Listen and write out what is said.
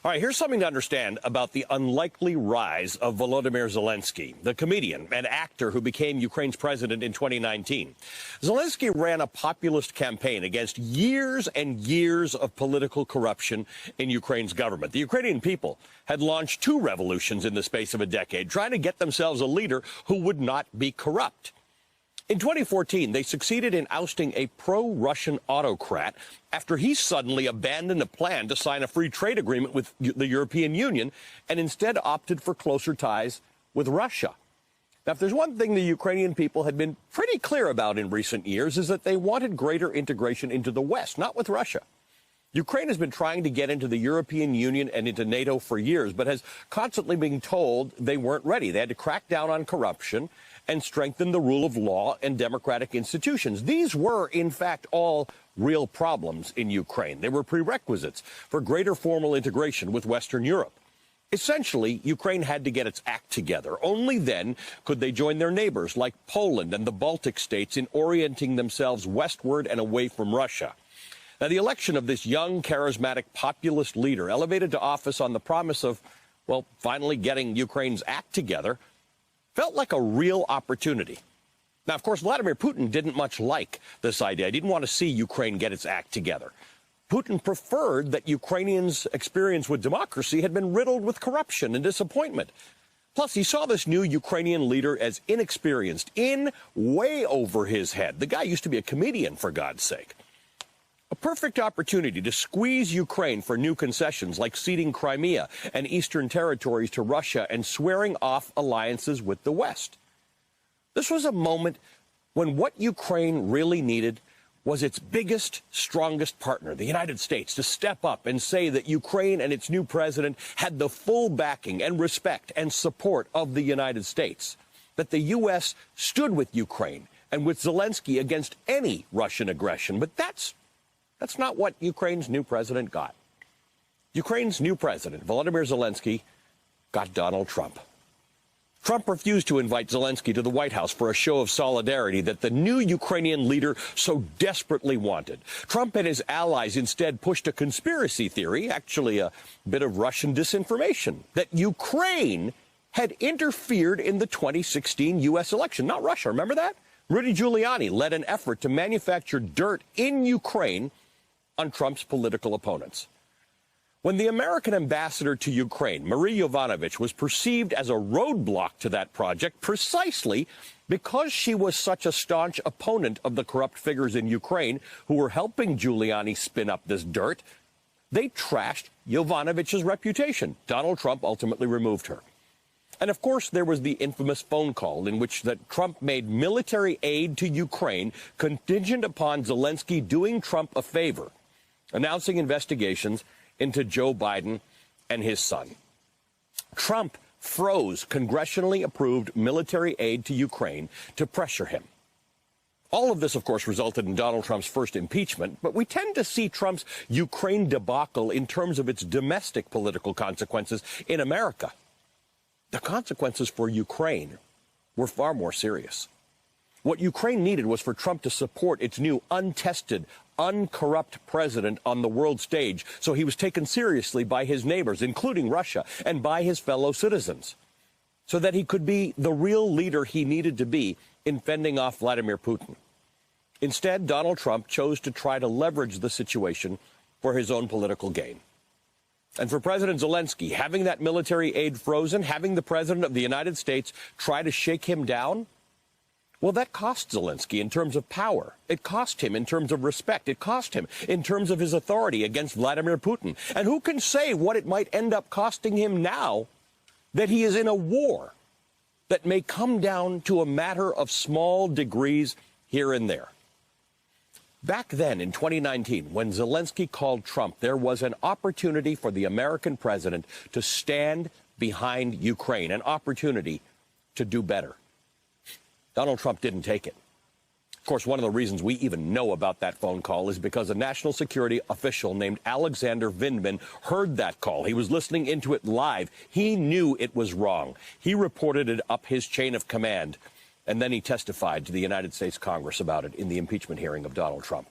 All right, here's something to understand about the unlikely rise of Volodymyr Zelensky, the comedian and actor who became Ukraine's president in 2019. Zelensky ran a populist campaign against years and years of political corruption in Ukraine's government. The Ukrainian people had launched two revolutions in the space of a decade, trying to get themselves a leader who would not be corrupt. In 2014, they succeeded in ousting a pro-Russian autocrat after he suddenly abandoned a plan to sign a free trade agreement with the European Union and instead opted for closer ties with Russia. Now, if there's one thing the Ukrainian people had been pretty clear about in recent years is that they wanted greater integration into the West, not with Russia. Ukraine has been trying to get into the European Union and into NATO for years, but has constantly been told they weren't ready. They had to crack down on corruption and strengthen the rule of law and democratic institutions. These were, in fact, all real problems in Ukraine. They were prerequisites for greater formal integration with Western Europe. Essentially, Ukraine had to get its act together. Only then could they join their neighbors like Poland and the Baltic states in orienting themselves westward and away from Russia. Now, the election of this young, charismatic, populist leader elevated to office on the promise of, well, finally getting Ukraine's act together felt like a real opportunity. Now, of course, Vladimir Putin didn't much like this idea. He didn't want to see Ukraine get its act together. Putin preferred that Ukrainians' experience with democracy had been riddled with corruption and disappointment. Plus, he saw this new Ukrainian leader as inexperienced, in way over his head. The guy used to be a comedian, for God's sake. A perfect opportunity to squeeze Ukraine for new concessions like ceding Crimea and eastern territories to Russia and swearing off alliances with the West. This was a moment when what Ukraine really needed was its biggest, strongest partner, the United States, to step up and say that Ukraine and its new president had the full backing and respect and support of the United States, that the U.S. stood with Ukraine and with Zelensky against any Russian aggression. But that's not what Ukraine's new president got. Ukraine's new president, Volodymyr Zelensky, got Donald Trump. Trump refused to invite Zelensky to the White House for a show of solidarity that the new Ukrainian leader so desperately wanted. Trump and his allies instead pushed a conspiracy theory, actually a bit of Russian disinformation, that Ukraine had interfered in the 2016 U.S. election, not Russia. Remember that? Rudy Giuliani led an effort to manufacture dirt in Ukraine on Trump's political opponents. When the American ambassador to Ukraine, Marie Yovanovitch, was perceived as a roadblock to that project precisely because she was such a staunch opponent of the corrupt figures in Ukraine who were helping Giuliani spin up this dirt, they trashed Yovanovitch's reputation. Donald Trump ultimately removed her. And of course, there was the infamous phone call in which that Trump made military aid to Ukraine contingent upon Zelensky doing Trump a favor, announcing investigations into Joe Biden and his son. Trump froze congressionally approved military aid to Ukraine to pressure him. All of this, of course, resulted in Donald Trump's first impeachment, but we tend to see Trump's Ukraine debacle in terms of its domestic political consequences in America. The consequences for Ukraine were far more serious. What Ukraine needed was for Trump to support its new untested, uncorrupt president on the world stage, so he was taken seriously by his neighbors, including Russia, and by his fellow citizens, so that he could be the real leader he needed to be in fending off Vladimir Putin. Instead, Donald Trump chose to try to leverage the situation for his own political gain. And for President Zelensky, having that military aid frozen, having the president of the United States try to shake him down, well, that cost Zelensky in terms of power. It cost him in terms of respect. It cost him in terms of his authority against Vladimir Putin. And who can say what it might end up costing him now that he is in a war that may come down to a matter of small degrees here and there? Back then, in 2019, when Zelensky called Trump, there was an opportunity for the American president to stand behind Ukraine, an opportunity to do better. Donald Trump didn't take it. Of course, one of the reasons we even know about that phone call is because a national security official named Alexander Vindman heard that call. He was listening into it live. He knew it was wrong. He reported it up his chain of command, and then he testified to the United States Congress about it in the impeachment hearing of Donald Trump.